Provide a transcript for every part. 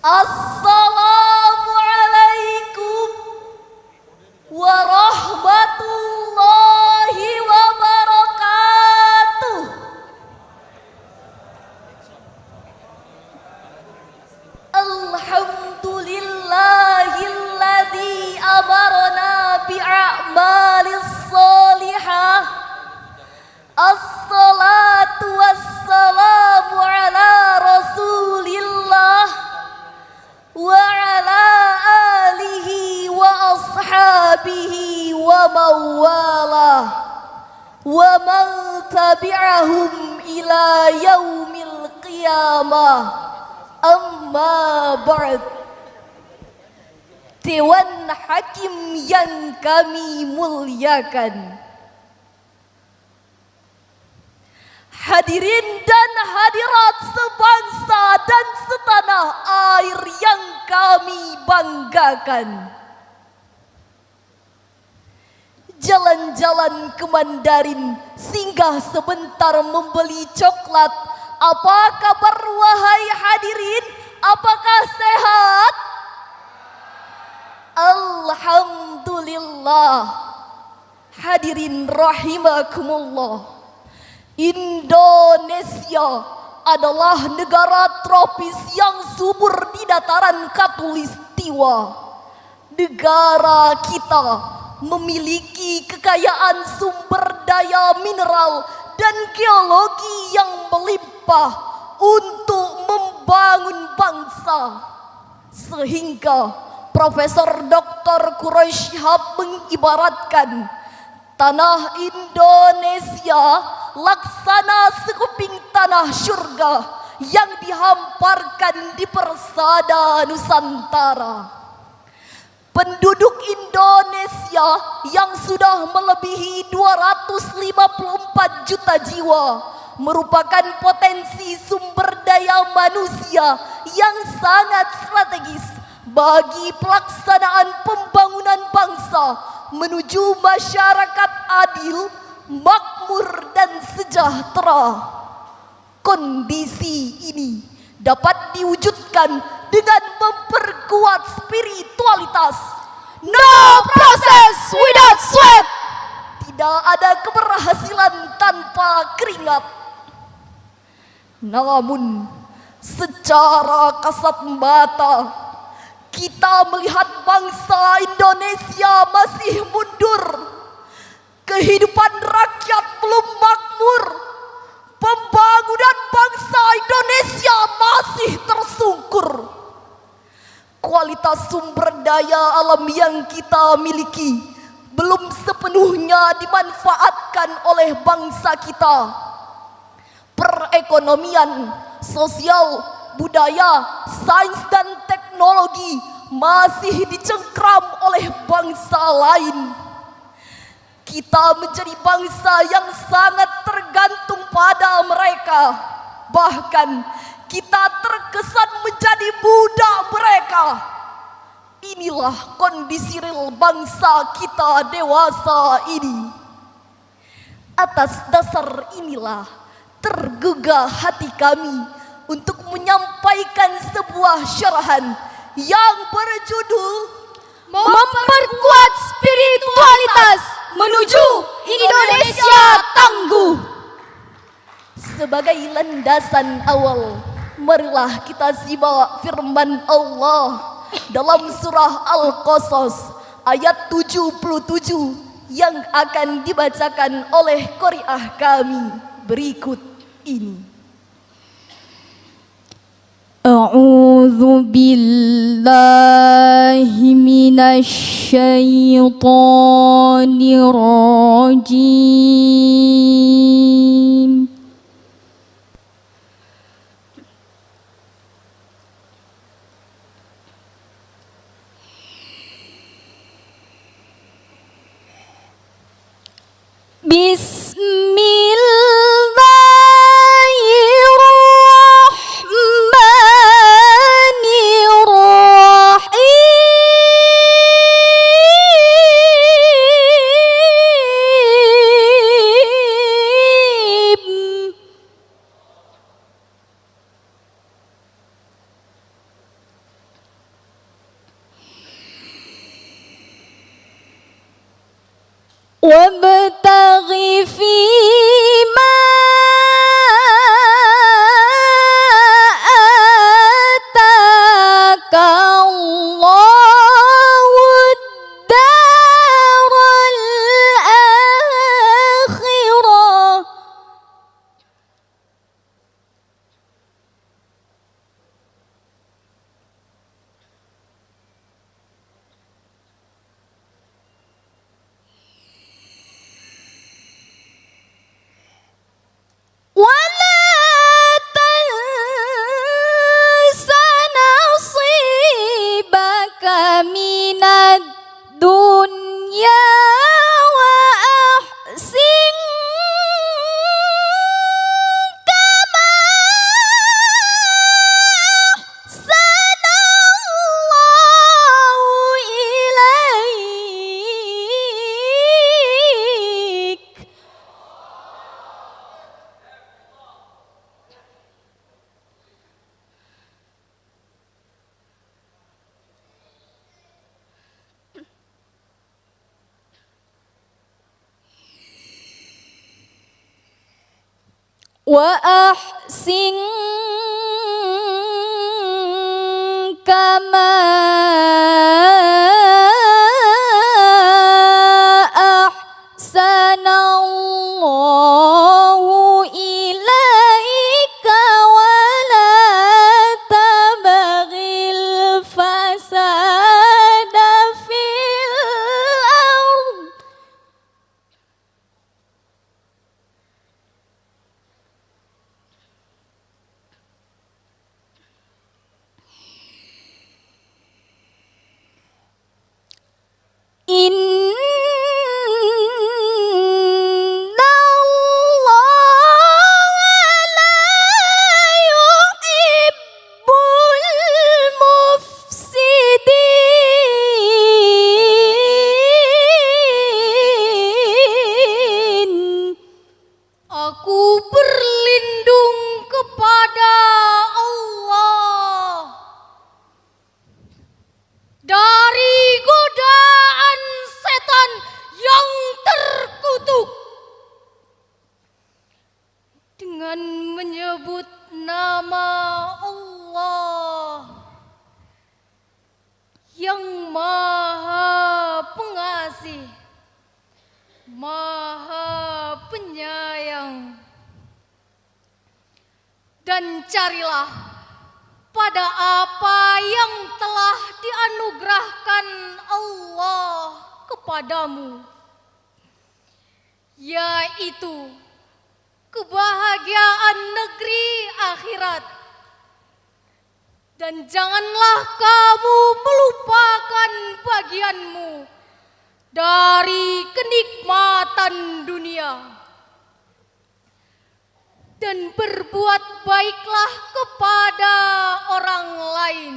Assalamualaikum warahmatullahi wabarakatuh. Alhamdulillahilladzi amarna bi'a'malis solihah. Assalatu wassalamu ala rasulillah wa ala alihi wa ashabihi wa mawalah wa man tabi'ahum ila yaumil qiyamah. Amma ba'd. Dewan Hakim yang kami muliakan, hadirin dan hadirat sebangsa dan setanah air yang kami banggakan. Jalan-jalan ke Mandarin, singgah sebentar membeli coklat. Apa kabar wahai hadirin? Apakah sehat? Alhamdulillah. Hadirin rahimakumullah. Indonesia adalah negara tropis yang subur di dataran Khatulistiwa. Negara kita memiliki kekayaan sumber daya mineral dan geologi yang melimpah untuk membangun bangsa. Sehingga Profesor Dr. Quraisy Shihab mengibaratkan tanah Indonesia laksana sekeping tanah surga yang dihamparkan di persada Nusantara. Penduduk Indonesia yang sudah melebihi 254 juta jiwa merupakan potensi sumber daya manusia yang sangat strategis bagi pelaksanaan pembangunan bangsa menuju masyarakat adil, makmur dan sejahtera. Kondisi ini dapat diwujudkan dengan memperkuat spiritualitas. No process without sweat. Tidak ada keberhasilan tanpa keringat. Namun secara kasat mata kita melihat bangsa Indonesia masih mundur. Kehidupan rakyat belum makmur. Pembangunan bangsa Indonesia masih tersungkur. Kualitas sumber daya alam yang kita miliki belum sepenuhnya dimanfaatkan oleh bangsa kita. Perekonomian, sosial, budaya, sains dan teknologi masih dicengkram oleh bangsa lain. Kita menjadi bangsa yang sangat tergantung pada mereka. Bahkan kita terkesan menjadi budak mereka. Inilah kondisi real bangsa kita dewasa ini. Atas dasar inilah tergugah hati kami untuk menyampaikan sebuah syarahan yang berjudul Memperkuat spiritualitas menuju Indonesia tangguh. Sebagai landasan awal, marilah kita simak firman Allah dalam surah Al-Qasas ayat 77 yang akan dibacakan oleh qari'ah kami berikut ini. A'udzu billahi minasy syaithanir rajim. وابتغ فيما آتاك الله الدار الآخرة ولا تنس نصيبك من الدنيا وأحسن كما أحسن الله إليك وأحسن كما أحسن الله إليك ولا تبغ الفساد في الأرض إن الله لا يحب المفسدين Aku berlindung kepada Allah dari godaan setan yang terkutuk dengan menyebut nama Allah yang Maha Pengasih, Maha Penyayang. Dan carilah pada apa yang telah dianugerahkan Allah kepadamu, yaitu kebahagiaan negeri akhirat. Dan janganlah kamu melupakan bagianmu dari kenikmatan dunia. Dan berbuat baiklah kepada orang lain,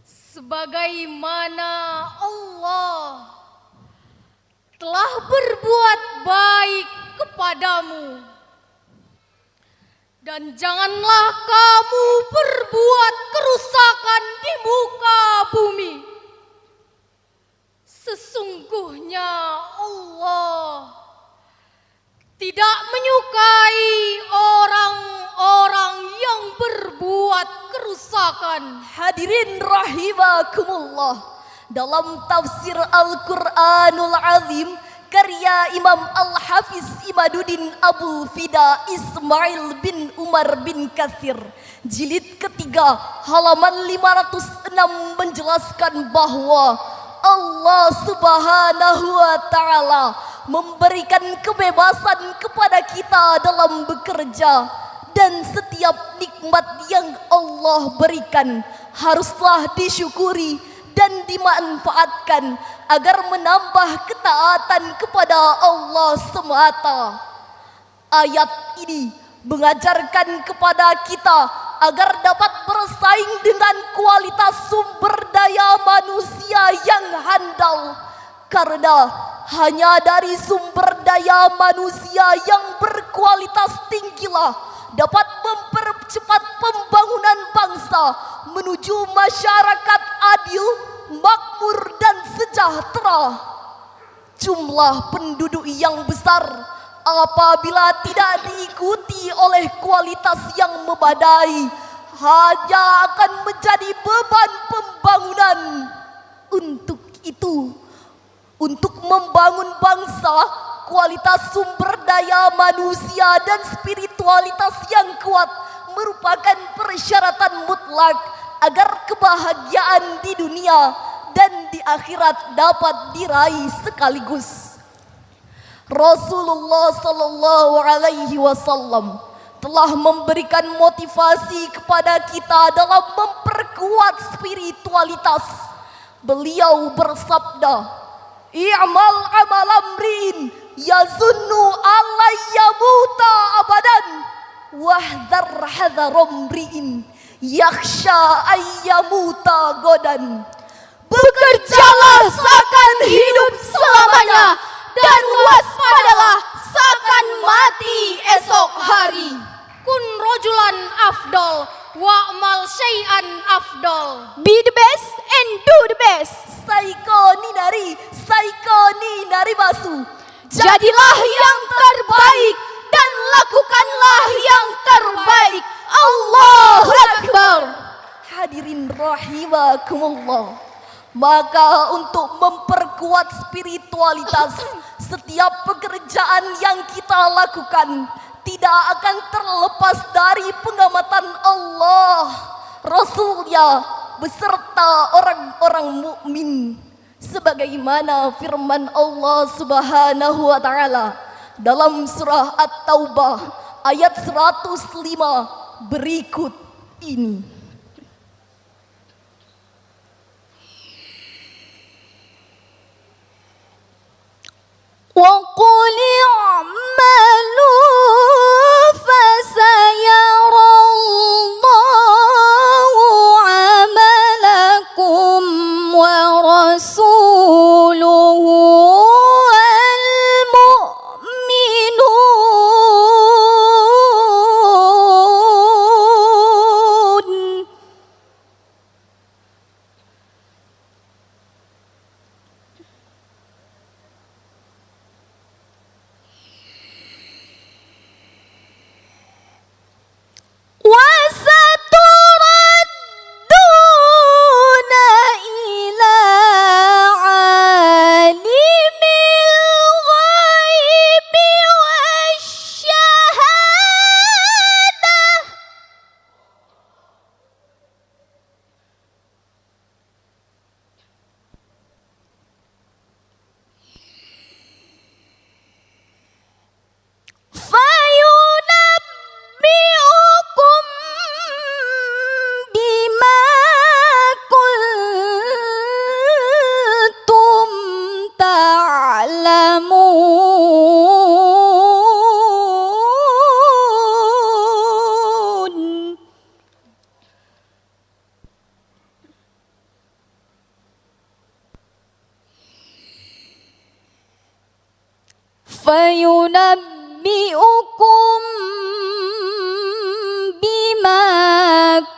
sebagaimana Allah telah berbuat baik kepadamu. Dan janganlah kamu berbuat kerusakan di muka bumi. Sesungguhnya Allah tidak menyukai orang-orang yang berbuat kerusakan. Hadirin rahimakumullah, dalam tafsir Al-Quranul Azim karya Imam Al-Hafiz Imaduddin Abul Fida Ismail bin Umar bin Katsir, jilid ketiga halaman 506 menjelaskan bahwa Allah Subhanahu wa Ta'ala memberikan kebebasan kepada kita dalam bekerja, dan setiap nikmat yang Allah berikan haruslah disyukuri dan dimanfaatkan agar menambah ketaatan kepada Allah semata. Ayat ini mengajarkan kepada kita agar dapat bersaing dengan kualitas sumber daya manusia yang handal, karena hanya dari sumber daya manusia yang berkualitas tinggilah dapat mempercepat pembangunan bangsa menuju masyarakat adil, makmur dan sejahtera. jumlah penduduk yang besar apabila tidak diikuti oleh kualitas yang memadai hanya akan menjadi beban pembangunan. Untuk itu, untuk membangun bangsa, kualitas sumber daya manusia dan spiritualitas yang kuat merupakan persyaratan mutlak agar kebahagiaan di dunia dan di akhirat dapat diraih sekaligus. Rasulullah sallallahu alaihi wasallam telah memberikan motivasi kepada kita dalam memperkuat spiritualitas. Beliau bersabda, "I'mal amal amrin yazunnu alayyamuta abadan wahdhar hadhar amrin yakhsha ayyamuta godan." Bekerjalah seakan hidup selamanya dan waspadalah seakan mati esok hari. Kun rojulan afdol wa'mal syai'an afdol. Be the best and do the best. Saiko ni nari basu. Jadilah yang terbaik dan lakukanlah yang terbaik. Allahu Akbar. Hadirin rahimakumullah. Maka untuk memperkuat spiritualitas, setiap pekerjaan yang kita lakukan tidak akan terlepas dari pengamatan Allah, Rasulnya, beserta orang-orang mukmin. Sebagaimana firman Allah Subhanahu wa taala dalam surah At-Taubah ayat 105 berikut ini. وقل اعملوا فسيرى الله عملكم ورسوله والمؤمنون. وستردون إلى عالم الغيب والشهادة فينبئكم بما كنتم تعلمون. فينبئكم بما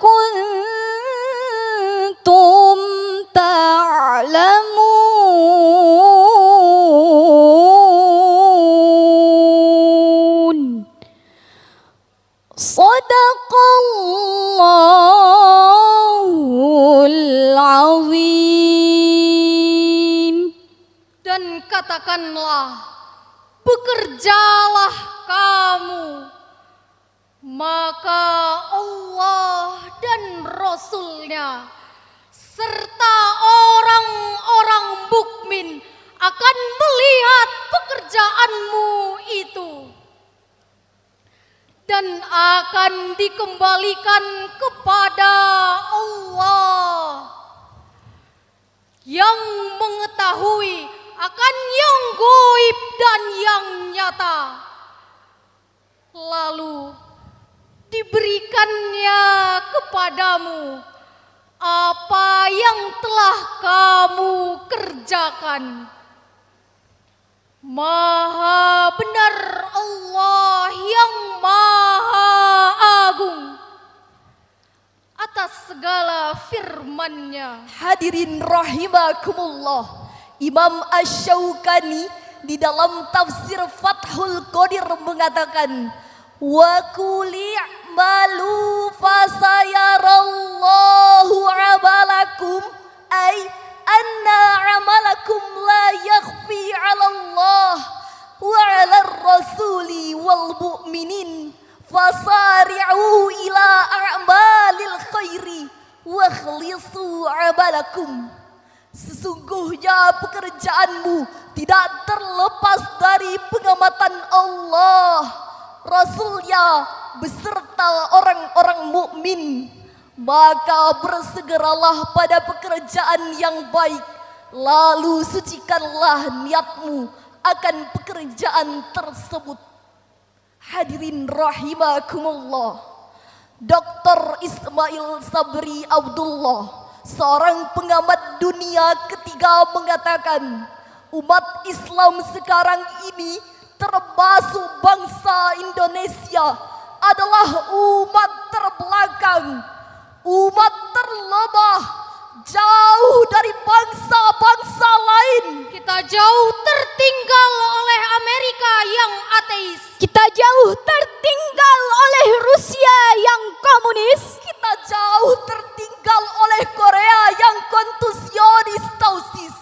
كنتم تعلمون. صدق الله العظيم. Dan katakanlah, bekerjalah kamu, maka Allah dan Rasul-Nya serta orang-orang mukmin akan melihat pekerjaanmu itu dan akan dikembalikan kepada Allah yang mengetahui akan yang gaib dan yang nyata. Lalu diberikannya kepadamu apa yang telah kamu kerjakan. Maha benar Allah yang Maha Agung atas segala firman-Nya. Hadirin rahimakumullah, Imam Asy-Syaukani di dalam tafsir Fathul Qadir mengatakan, wa quli malu fasayarallahu amalakum, ay anna amalakum la yakhfi 'ala Allah wa 'ala ar-rasuli wal mu'minin fasari'u ila a'malil khairi wa khlisu 'amalakum. Sesungguhnya pekerjaanmu tidak terlepas dari pengamatan Allah, Rasulnya beserta orang-orang mukmin. Maka bersegeralah pada pekerjaan yang baik, lalu sucikanlah niatmu akan pekerjaan tersebut. Hadirin rahimakumullah, Dr. Ismail Sabri Abdullah, seorang pengamat dunia ketiga, mengatakan umat Islam sekarang ini termasuk bangsa Indonesia adalah umat terbelakang, umat terlemah, jauh dari bangsa-bangsa lain. Kita jauh tertinggal oleh Amerika yang ateis. Kita jauh tertinggal oleh Rusia yang komunis. Kita jauh tertinggal oleh Korea yang konfusionis tausis.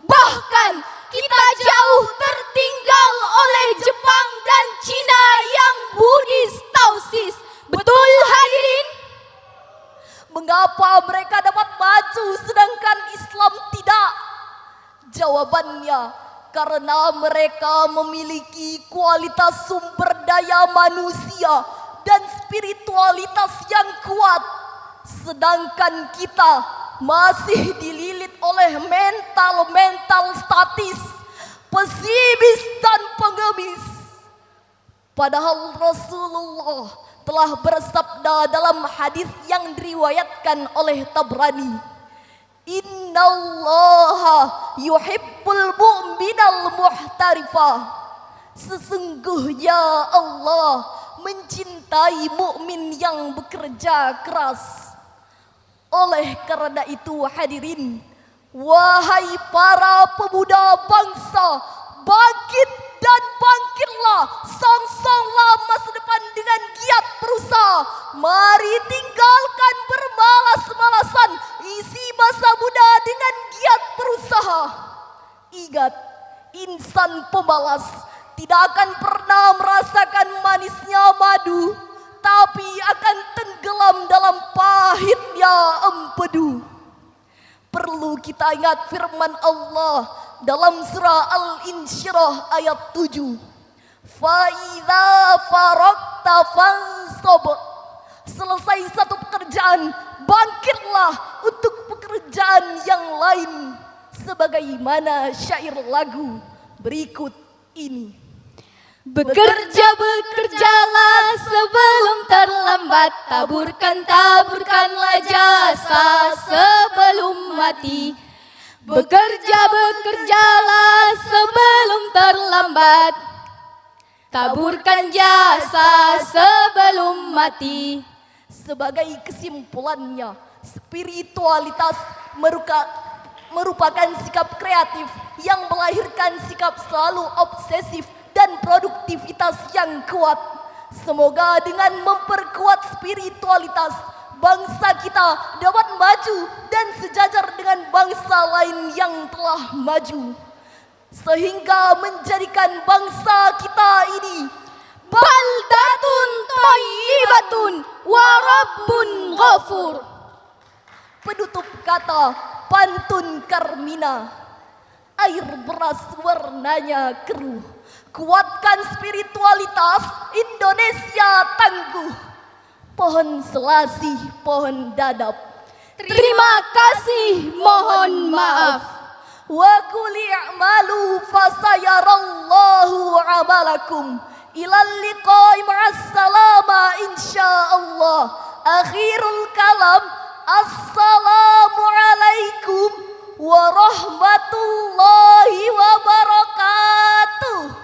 Bahkan kita jauh tertinggal oleh Jepang dan Cina yang Buddhis tausis. Betul hadirin? Mengapa mereka dapat maju sedangkan Islam tidak? Jawabannya, karena mereka memiliki kualitas sumber daya manusia dan spiritualitas yang kuat, sedangkan kita masih dililit oleh mental statis, pesimis dan pengemis. Padahal Rasulullah telah bersabda dalam hadis yang diriwayatkan oleh Tabrani, innallaha yuhibbul mu'minal muhtarifah. Sesungguhnya Allah mencintai mukmin yang bekerja keras. Oleh karena itu hadirin, wahai para pemuda bangsa, bangkit dan bangkitlah, songsonglah masa depan dengan giat berusaha. Mari tinggalkan bermalas-malasan, isi masa muda dengan giat berusaha. Ingat, insan pemalas tidak akan pernah merasakan manisnya madu, tapi akan tenggelam dalam pahitnya empedu. Perlu kita ingat firman Allah dalam surah Al-Insyirah ayat 7. Fa'idha faraqta fansab. Selesai satu pekerjaan, bangkitlah untuk pekerjaan yang lain. Sebagaimana syair lagu berikut ini. Bekerjalah sebelum terlambat, taburkanlah jasa sebelum mati. Bekerjalah sebelum terlambat, taburkan jasa sebelum mati. Sebagai kesimpulannya, spiritualitas merupakan sikap kreatif yang melahirkan sikap selalu obsesif dan produktivitas yang kuat. Semoga dengan memperkuat spiritualitas, bangsa kita dapat maju dan sejajar dengan bangsa lain yang telah maju, sehingga menjadikan bangsa kita ini baldatun thayyibatun wa rabbun ghafur. Penutup kata pantun Karmina, air beras warnanya keruh, kuatkan spiritualitas Indonesia tangguh. Pohon selasih, pohon dadap. Terima kasih, mohon maaf. Wa qul i'malu fasayarallahu amalakum. Ilal liqa'i ma'assalama insyaallah. Akhirul kalam, assalamu alaikum warahmatullahi wabarakatuh.